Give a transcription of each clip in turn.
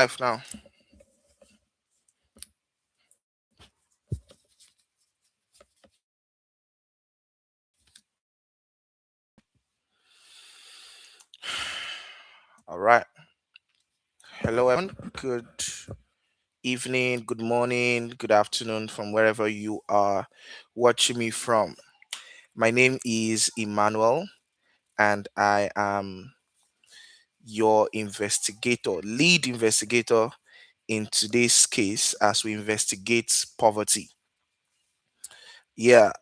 live now. All right. Hello, everyone. Good evening, good morning, good afternoon from wherever you are watching me from. My name is Emmanuel, and I am your lead investigator in today's case as we investigate poverty. Yeah,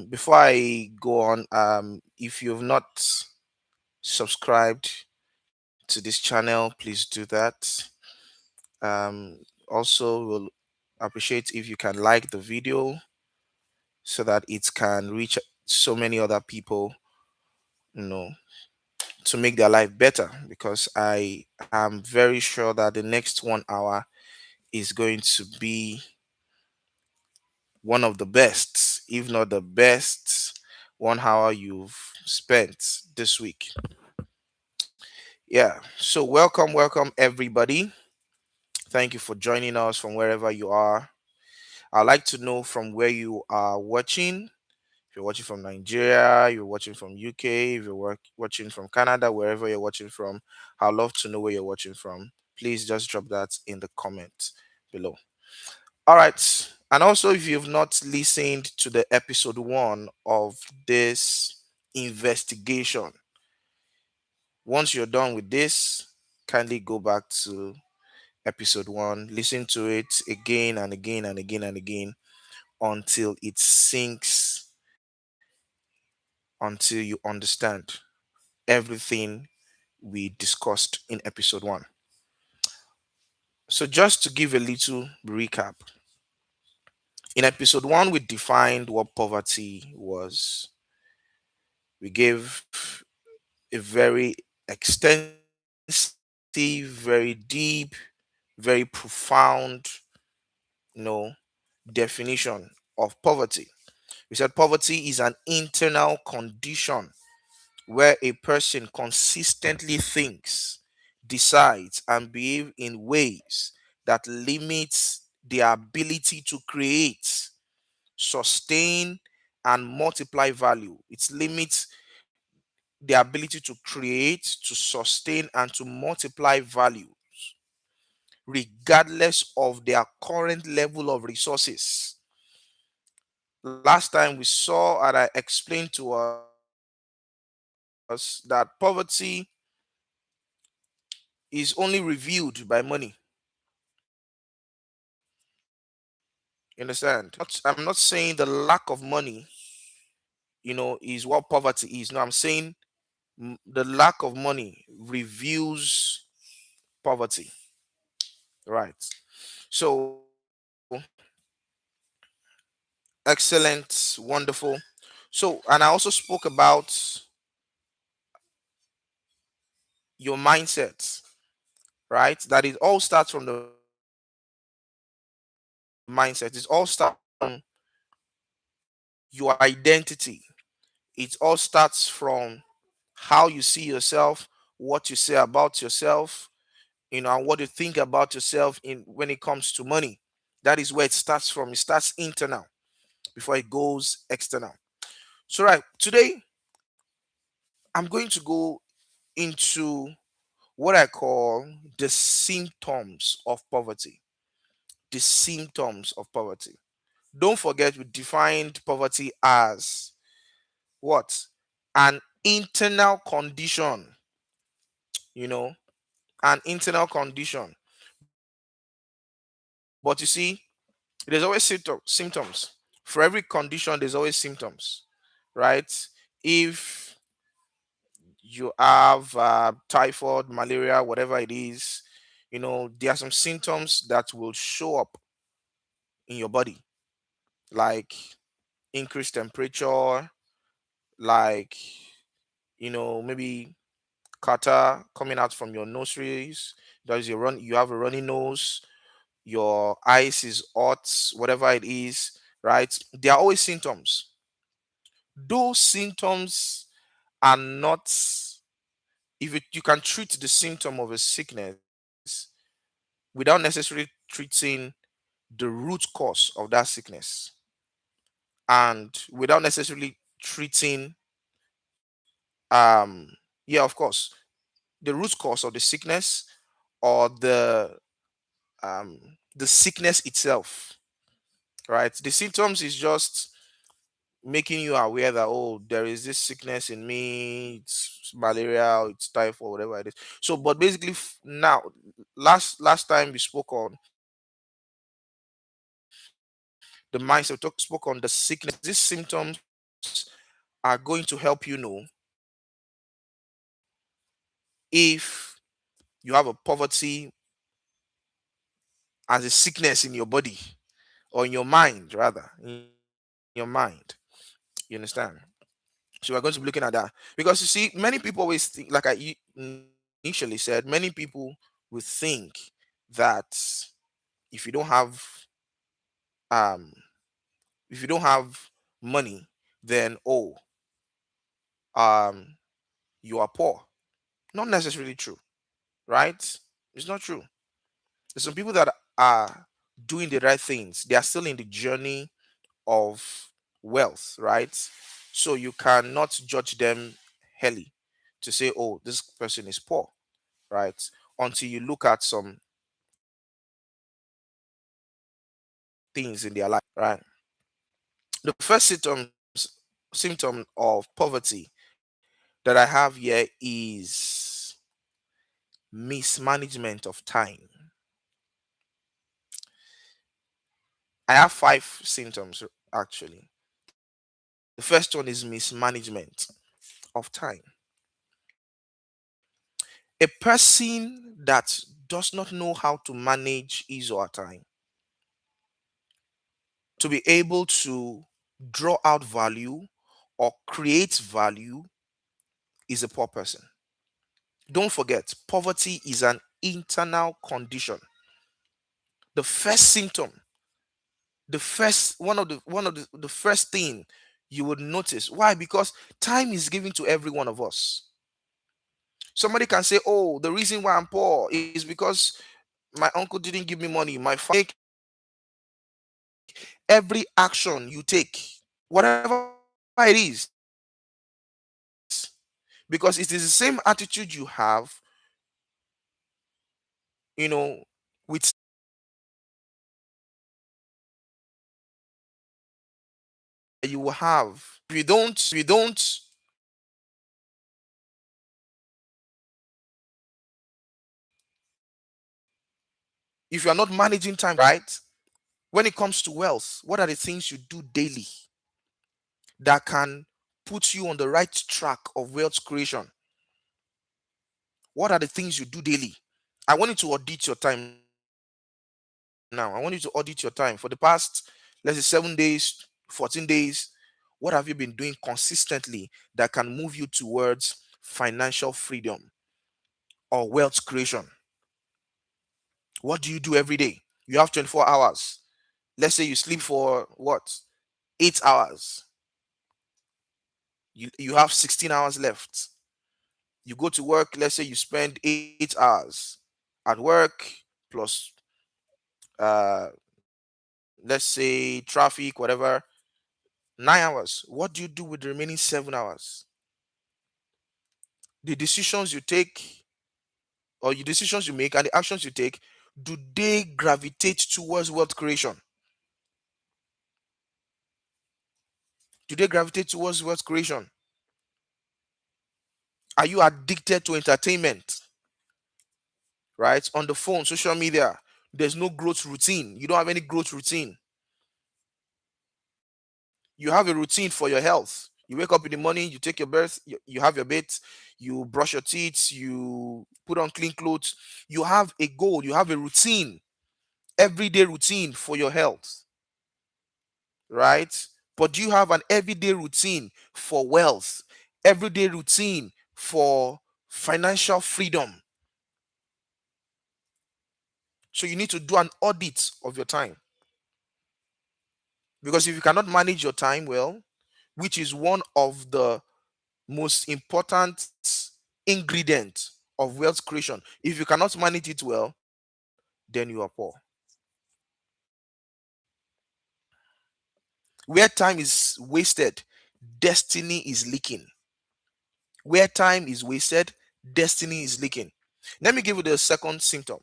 before I go on, if you've not subscribed to this channel, please do that. Also, we'll appreciate if you can like the video so that it can reach so many other people, you know, to make their life better. Because I am very sure that the next 1 hour is going to be one of the best, if not the best, 1 hour you've spent this week. Yeah. So, welcome, everybody. Thank you for joining us from wherever you are. I'd like to know from where you are watching. If you're watching from Nigeria, you're watching from UK, if you're watching from Canada, wherever you're watching from, I'd love to know where you're watching from. Please just drop that in the comment below. All right. And also, if you've not listened to the episode 1 of this investigation, once you're done with this, kindly go back to episode 1, listen to it again and again and again and again until it sinks, until you understand everything we discussed in episode 1. So, just to give a little recap, in episode 1, we defined what poverty was. We gave a very extensive, very deep, very profound, you know, definition of poverty. We said poverty is an internal condition where a person consistently thinks, decides, and behave in ways that limits their ability to create, sustain, and multiply value. It limits their ability to create, to sustain, and to multiply value, regardless of their current level of resources. Last time we saw and I explained to us that poverty is only revealed by money. You understand? I'm not saying the lack of money, is what poverty is. No, I'm saying the lack of money reveals poverty. Right. So, excellent, wonderful. So, and I also spoke about your mindset, right? That it all starts from the mindset. It all starts from your identity. It all starts from how you see yourself, what you say about yourself, and what you think about yourself in when it comes to money. That is where it starts from. It starts internal before it goes external. So, right, today I'm going to go into what I call the symptoms of poverty. The symptoms of poverty. Don't forget, we defined poverty as what? An internal condition, you know, an internal condition. But you see, there's always symptoms. For every condition, there's always symptoms, right? If you have typhoid, malaria, whatever it is, there are some symptoms that will show up in your body, like increased temperature, like, maybe catarrh coming out from your nostrils. You have a runny nose, your eyes is hot, whatever it is, right? There are always symptoms. Those symptoms are not, if you can treat the symptom of a sickness, without necessarily treating the root cause of that sickness, and without necessarily treating, um yeah, of course, the root cause of the sickness, or the sickness itself, right? The symptoms is just making you aware that, oh, there is this sickness in me, it's malaria, or it's typhoid, whatever it is. So but basically, now, last time we spoke on the mindset, spoke on the sickness. These symptoms are going to help you know if you have a poverty as a sickness in your body, or in your mind, rather, in your mind. You understand? So we're going to be looking at that, because you see, many people always think, like initially said, many people will think that if you don't have um if you don't have money, then, oh, um you are poor. Not necessarily true, right? It's not true. There's some people that are doing the right things. They are still in the journey of wealth, right? So you cannot judge them early to say, oh, this person is poor, right? Until you look at some things in their life, right? The first symptom of poverty that I have here is mismanagement of time. I have five symptoms actually. The first one is mismanagement of time. A person that does not know how to manage his or her time, to be able to draw out value or create value, is a poor person. Don't forget, poverty is an internal condition. The first symptom, the first the first thing you would notice. Why? Because time is given to every one of us. Somebody can say, oh, the reason why I'm poor is because my uncle didn't give me money. My father. Every action you take, whatever it is, because it is the same attitude you have, with you will have. If you don't if you are not managing time right, when it comes to wealth, what are the things you do daily that can put you on the right track of wealth creation? What are the things you do daily? I want you to audit your time now. I want you to audit your time for the past, let's say, 7 days, 14 days. What have you been doing consistently that can move you towards financial freedom or wealth creation? What do you do every day? You have 24 hours. Let's say you sleep for what? 8 hours. You have 16 hours left. You go to work, let's say you spend 8 hours at work, plus let's say traffic, whatever, 9 hours. What do you do with the remaining 7 hours? The decisions you take, or the decisions you make, and the actions you take, do they gravitate towards wealth creation? Do they gravitate towards wealth creation? Are you addicted to entertainment, right? On the phone, social media, there's no growth routine. You don't have any growth routine. You have a routine for your health. You wake up in the morning, you take your birth, you have your bait, you brush your teeth, you put on clean clothes. You have a goal, you have a routine, everyday routine for your health, right? But do you have an everyday routine for wealth, everyday routine for financial freedom? So you need to do an audit of your time, because if you cannot manage your time well, which is one of the most important ingredient of wealth creation, if you cannot manage it well, then you are poor. Where time is wasted, destiny is leaking. Where time is wasted, destiny is leaking. Let me give you the second symptom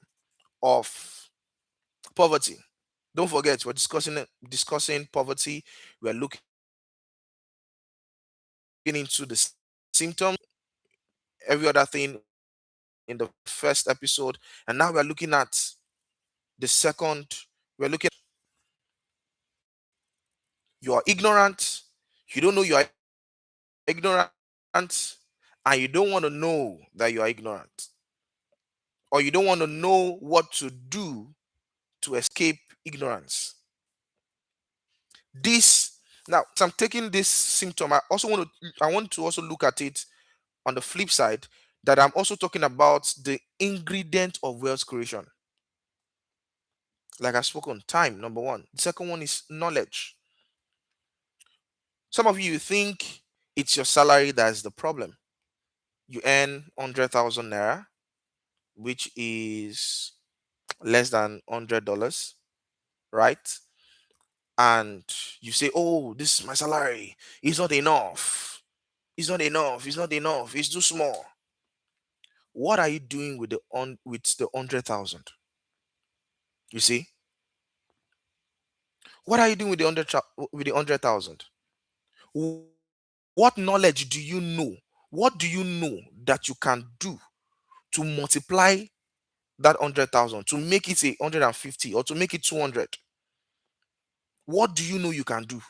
of poverty. Don't forget, we're discussing poverty. We're looking into the symptoms, every other thing in the first episode, and now we're looking at the second. We're looking. You are ignorant. You don't know you are ignorant, and you don't want to know that you are ignorant, or you don't want to know what to do to escape ignorance. This now, as I'm taking this symptom, I want to also look at it on the flip side, that I'm also talking about the ingredient of wealth creation. Like I spoke on time, number one. The second one is knowledge. Some of you think it's your salary that's the problem. You earn 100,000 naira, which is less than $100, right? And you say, "Oh, this is my salary. It's not enough. It's not enough. It's not enough. It's too small." What are you doing with the 100,000? You see, what are you doing with the 100,000? What knowledge do you know? What do you know that you can do to multiply that 100,000, to make it a 150, or to make it 200? What do you know you can do?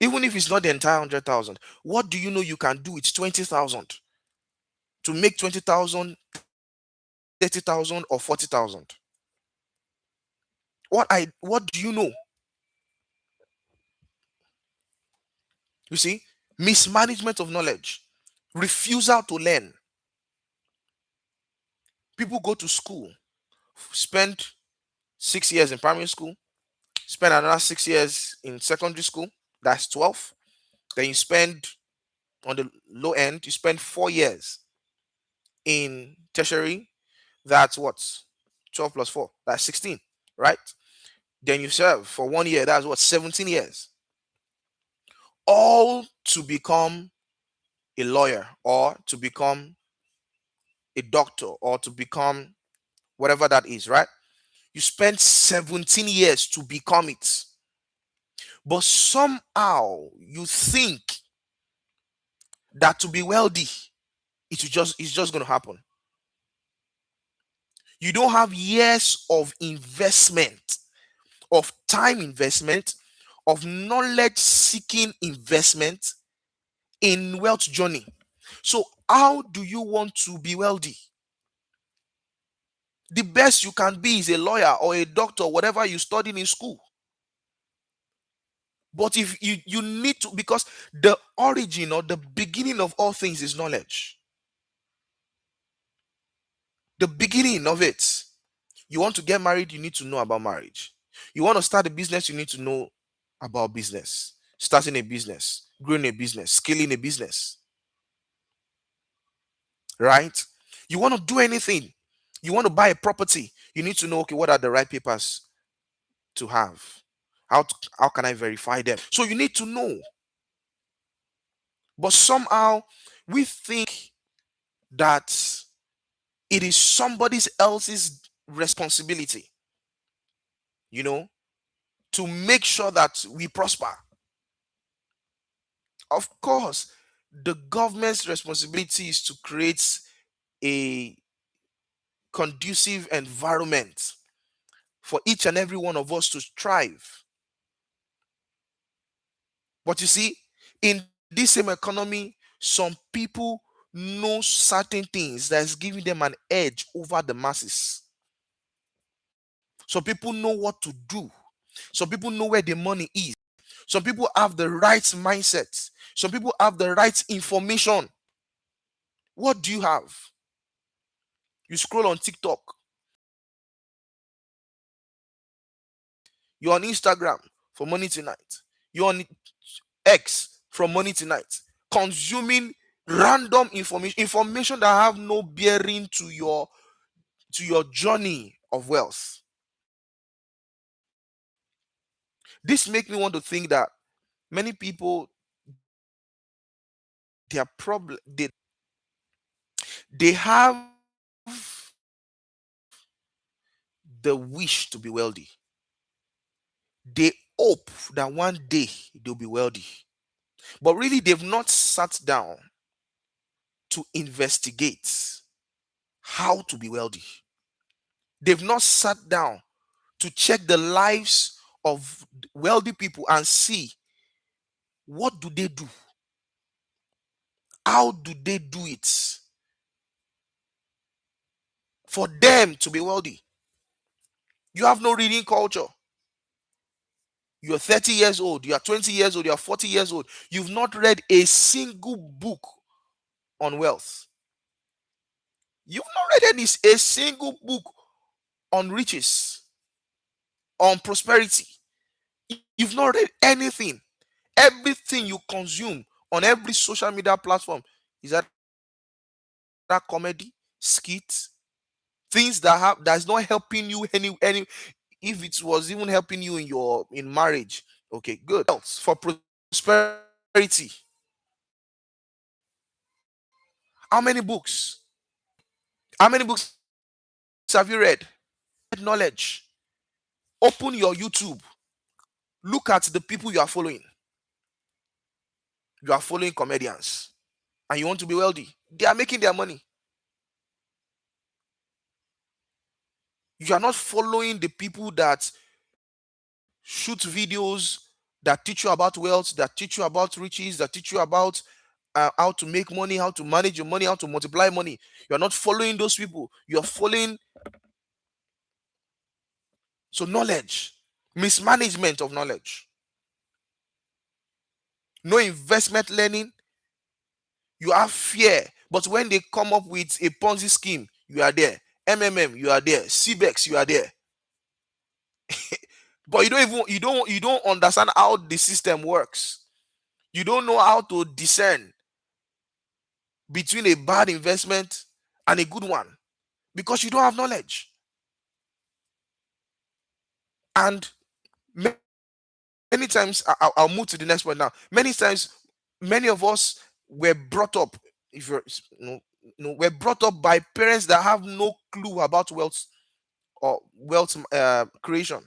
Even if it's not the entire 100,000, what do you know you can do with 20,000 to make 20,000, 30,000, or 40,000? What do you know? You see, mismanagement of knowledge, refusal to learn. People go to school, spend 6 years in primary school, spend another 6 years in secondary school, that's 12. Then you spend, on the low end, you spend 4 years in tertiary, that's what? 12 plus 4, that's 16, right? Then you serve for 1 year, that's what? 17 years. All to become a lawyer, or to become a doctor, or to become whatever that is, right? You spend 17 years to become it. But somehow you think that to be wealthy, it's just going to happen. You don't have years of investment, of time investment, of knowledge seeking investment in wealth journey. So how do you want to be wealthy? The best you can be is a lawyer or a doctor, whatever you studied in school. But if you need to, because the origin or the beginning of all things is knowledge. The beginning of it. You want to get married, you need to know about marriage. You want to start a business, you need to know about business. Starting a business, growing a business, scaling a business. Right? You want to do anything. You want to buy a property, you need to know, okay, what are the right papers to have? How can I verify them? So you need to know. But somehow we think that it is somebody else's responsibility, you know, to make sure that we prosper. Of course, the government's responsibility is to create a conducive environment for each and every one of us to thrive. But you see, in this same economy, some people know certain things that is giving them an edge over the masses. Some people know what to do. Some people know where the money is. Some people have the right mindset. Some people have the right information. What do you have? You scroll on TikTok. You're on Instagram for money tonight. You're on X from money tonight. Consuming random information that have no bearing to your to your journey of wealth. This makes me want to think that many people, their problem, they have the wish to be wealthy. They hope that one day they'll be wealthy, but really they've not sat down to investigate how to be wealthy. They've not sat down to check the lives of wealthy people and see what do they do, how do they do it for them to be wealthy. You have no reading culture. You're 30 years old, you are 20 years old, you are 40 years old. You've not read a single book on wealth. You've not read a single book on riches, on prosperity. You've not read anything. Everything you consume on every social media platform is that comedy, skit, things that's not helping you any. If it was even helping you in marriage, okay, good. Else for prosperity. How many books? How many books have you read? Knowledge. Open your YouTube. Look at the people you are following. You are following comedians and you want to be wealthy. They are making their money. You are not following the people that shoot videos that teach you about wealth, that teach you about riches, that teach you about how to make money, how to manage your money, how to multiply money. You're not following those people. You're following, so knowledge, mismanagement of knowledge, no investment learning. You have fear, but when they come up with a Ponzi scheme, you are there. MMM, you are there. CBEX, you are there. But you don't understand how the system works. You don't know how to discern between a bad investment and a good one because you don't have knowledge. And many times, I'll move to the next point now. Many times, many of us were brought up, if you're, we're brought up by parents that have no clue about wealth or wealth creation.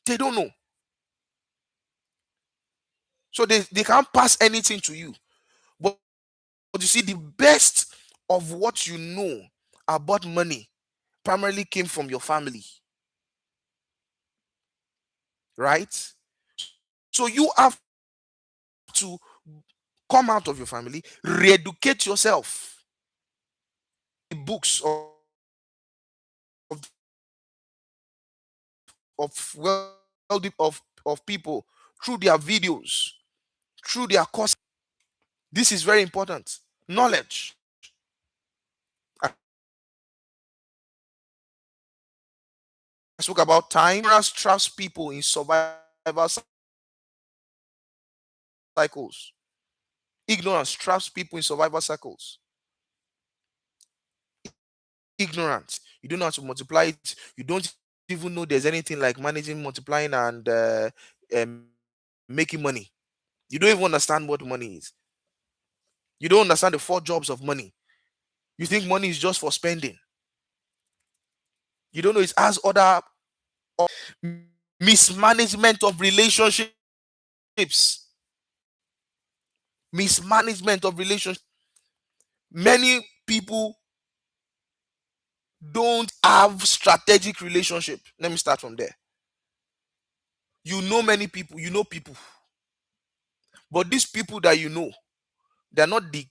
They don't know, so they can't pass anything to you. But you see, the best of what you know about money primarily came from your family, right? So you have to come out of your family, re-educate yourself. The books of wealthy of people, through their videos, through their course. This is very important. Knowledge. I spoke about time. Ignorance traps people in survival cycles. Ignorance traps people in survival cycles. Ignorance. You don't know how to multiply it. You don't even know there's anything like managing, multiplying, and um, making money. You don't even understand what money is. You don't understand the four jobs of money. You think money is just for spending. You don't know it has other mismanagement of relationships. Mismanagement of relationships. Many people don't have strategic relationship. Let me start from there. You know many people, you know people, but these people that you know, they're not the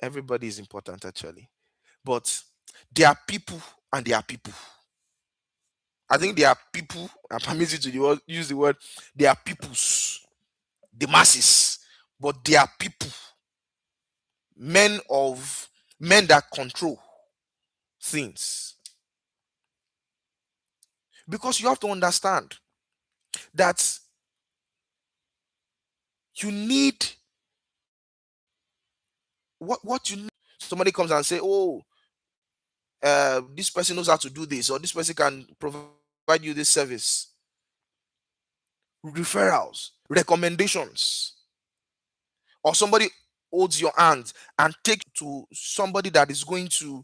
everybody is important actually, but there are people and there are people. I think there are people, I'm permitted to use the word, they are peoples, the masses, but they are people, men of men that control things. Because you have to understand that you need what you need. Somebody comes and say, "Oh, this person knows how to do this, or this person can provide you this service. Referrals, recommendations, or somebody holds your hand and take to somebody that is going to,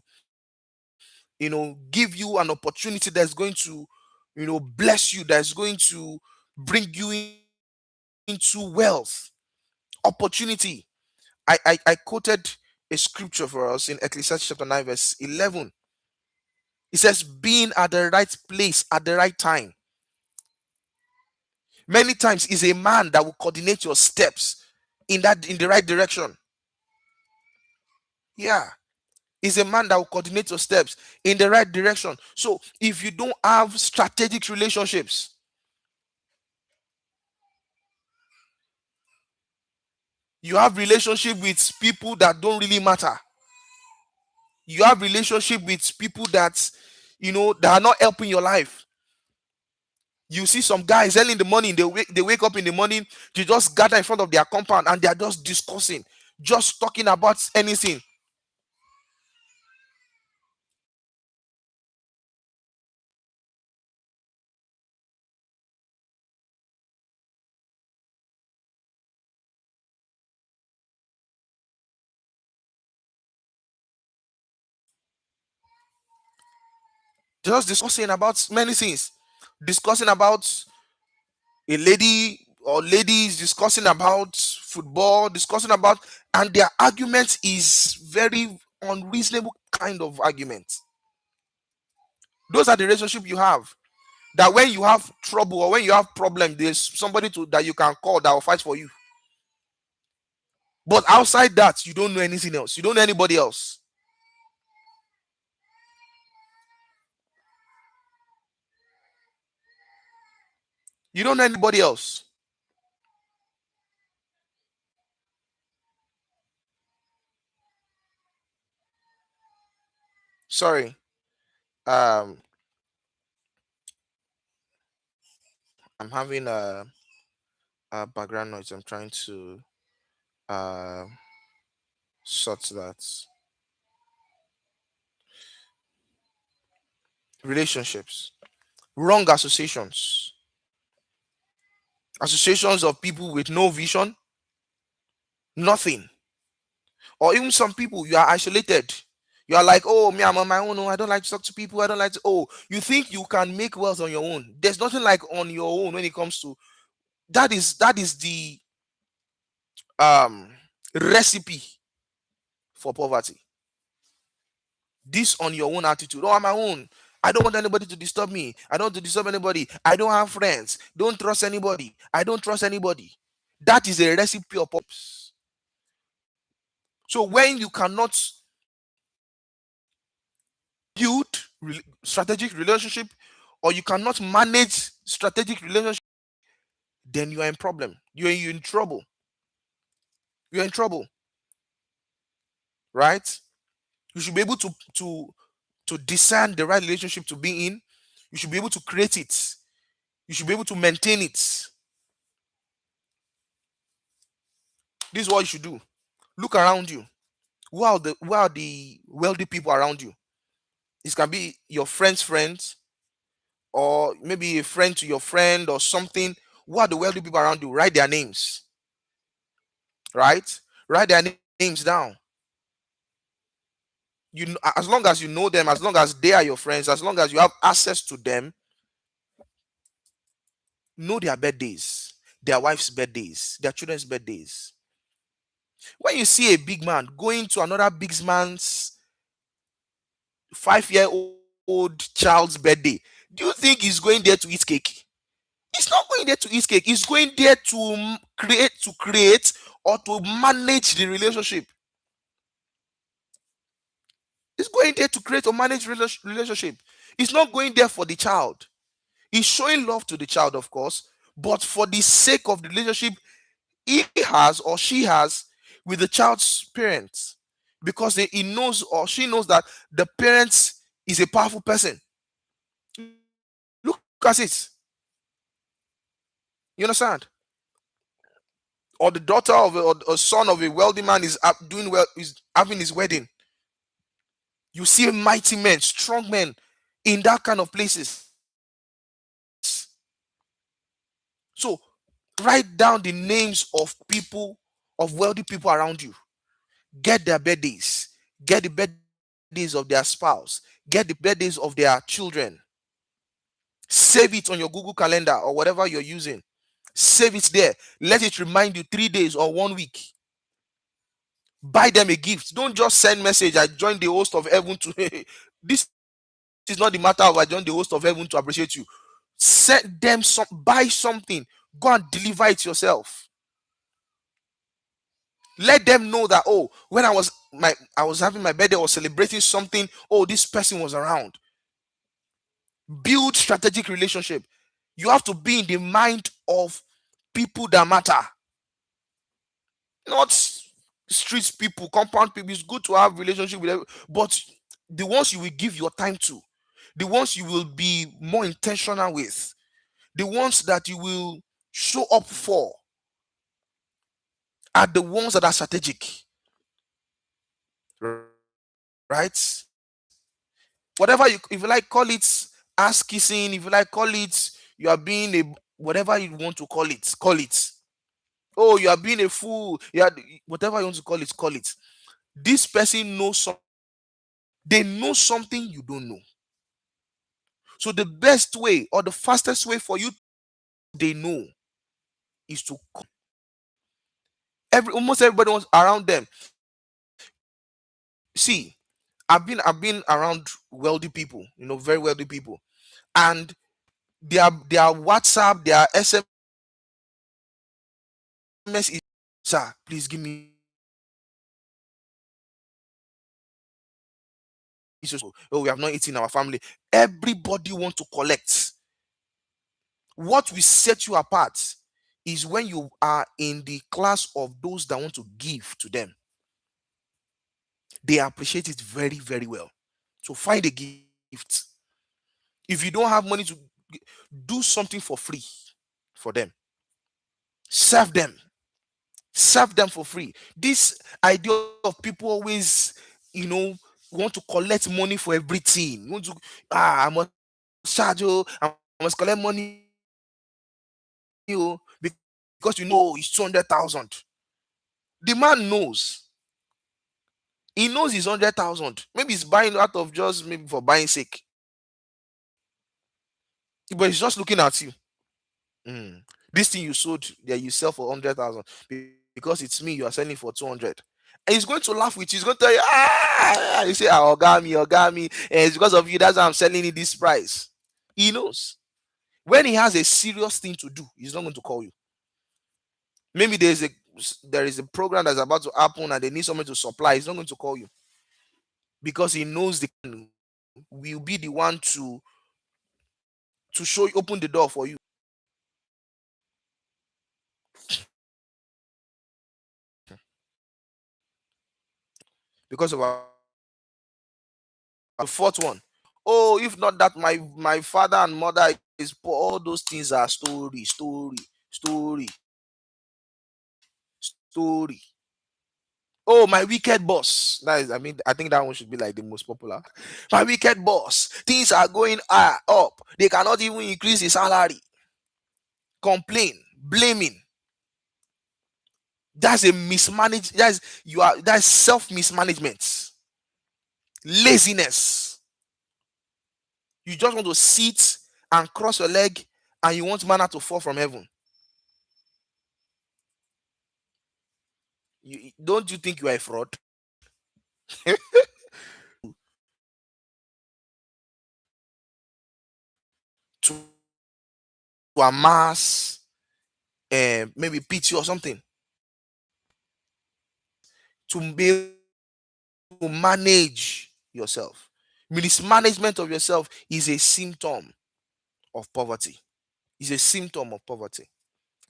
give you an opportunity that's going to, bless you, that's going to bring you into wealth, opportunity. I quoted a scripture for us in Ecclesiastes chapter 9, verse 11. It says, being at the right place at the right time. Many times is a man that will coordinate your steps in the right direction. Yeah. Is a man that will coordinate your steps in the right direction. So if you don't have strategic relationships, you have relationship with people that don't really matter. You have relationship with people that that are not helping your life. You see some guys early in the morning, they wake up in the morning, they just gather in front of their compound and they are just discussing, just talking about anything. Just discussing about many things, discussing about a lady or ladies, discussing about football, discussing about, and their argument is very unreasonable kind of argument. Those are the relationship you have. That when you have trouble or when you have problem, there's somebody that you can call that will fight for you. But outside that, you don't know anything else. You don't know anybody else. You don't know anybody else. Sorry. Um, I'm having a background noise. I'm trying to uh sort that. Relationships, wrong associations, associations of people with no vision, nothing, or even some people you are isolated. You are like, oh, me, I'm on my own. Oh, I don't like to talk to people. I don't like to. Oh, you think you can make wealth on your own? There's nothing like on your own when it comes to that is the um recipe for poverty. This on your own attitude. Oh, I'm my own. I don't want anybody to disturb me. I don't want to disturb anybody. I don't have friends. Don't trust anybody. I don't trust anybody. That is a recipe of pops. So when you cannot build strategic relationship, or you cannot manage strategic relationship, then you are in problem. You're in trouble. You're in trouble, right? You should be able to discern the right relationship to be in. You should be able to create it. You should be able to maintain it. This is what you should do. Look around you. Who are the wealthy people around you? It can be your friend's friends, or maybe a friend to your friend or something. Who are the wealthy people around you? Write their names, right? Write their names down. As long as you know them, as long as they are your friends, as long as you have access to them, know their birthdays, their wife's birthdays, their children's birthdays. When you see a big man going to another big man's 5-year-old child's birthday, do you think he's going there to eat cake? He's not going there to eat cake. He's going there to create or to manage the relationship. He's going there to create or manage relationship. He's not going there for the child. He's showing love to the child, of course, but for the sake of the relationship he has or she has with the child's parents, because he knows or she knows that the parents is a powerful person. Look at it. You understand? Or the daughter of or son of a wealthy man is doing well, is having his wedding. You see mighty men, strong men in that kind of places. So write down the names of people, of wealthy people around you. Get their birthdays, get the birthdays of their spouse, get the birthdays of their children. Save it on your Google Calendar or whatever you're using. Save it there. Let it remind you 3 days or 1 week. Buy them a gift. Don't just send message, I joined the host of heaven to this is not the matter of I joined the host of heaven to appreciate you. Send them some, buy something. Go and deliver it yourself. Let them know that, oh, when I was having my birthday or celebrating something, oh, this person was around. Build strategic relationship. You have to be in the mind of people that matter, not street people, compound people. It's good to have relationship with them, but the ones you will give your time to, the ones you will be more intentional with, the ones that you will show up for, are the ones that are strategic, right? Whatever you, if you like, call it ass kissing. If you like, call it you are being a, whatever you want to call it, call it. Oh, you are being a fool. Yeah, whatever you want to call it, call it. This person knows something. They know something you don't know. So the best way or the fastest way for you, they know, is to almost everybody wants around them. See, I've been around wealthy people, very wealthy people, and their WhatsApp, their SMS is, sir, please give me. Oh, we have not eaten our family. Everybody want to collect. What will set you apart is when you are in the class of those that want to give to them. They appreciate it very, very well. So find a gift. If you don't have money to do something for free for them, serve them. Serve them for free. This idea of people always, you know, want to collect money for everything. Want to, I must charge you, I must collect money, you, because you know it's 200,000. The man knows. He knows it's 100,000. Maybe he's buying out of just maybe for buying sake, but he's just looking at you. Mm. This thing you sold, yeah, you sell for 100,000 because it's me. You are selling for 200. And he's going to laugh with you. He's going to tell you, ah, you say, ah, orgami, and it's because of you. That's why I'm selling it this price. He knows. When he has a serious thing to do, he's not going to call you. Maybe there is a program that's about to happen and they need someone to supply. He's not going to call you because he knows the will be the one to show you, open the door for you because of our the fourth one. Oh, if not that my father and mother is poor, all those things are story. Oh, my wicked boss. That is, I mean, I think that one should be like the most popular. My wicked boss. Things are going up. They cannot even increase the salary. Complain, blaming. That's a mismanage. That's self mismanagement, laziness. You just want to sit and cross your leg, and you want manna to fall from heaven. Don't you think you are a fraud? to, to amass maybe pity or something, to be able to manage yourself. Mismanagement of yourself is a symptom of poverty. Is a symptom of poverty.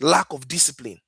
Lack of discipline.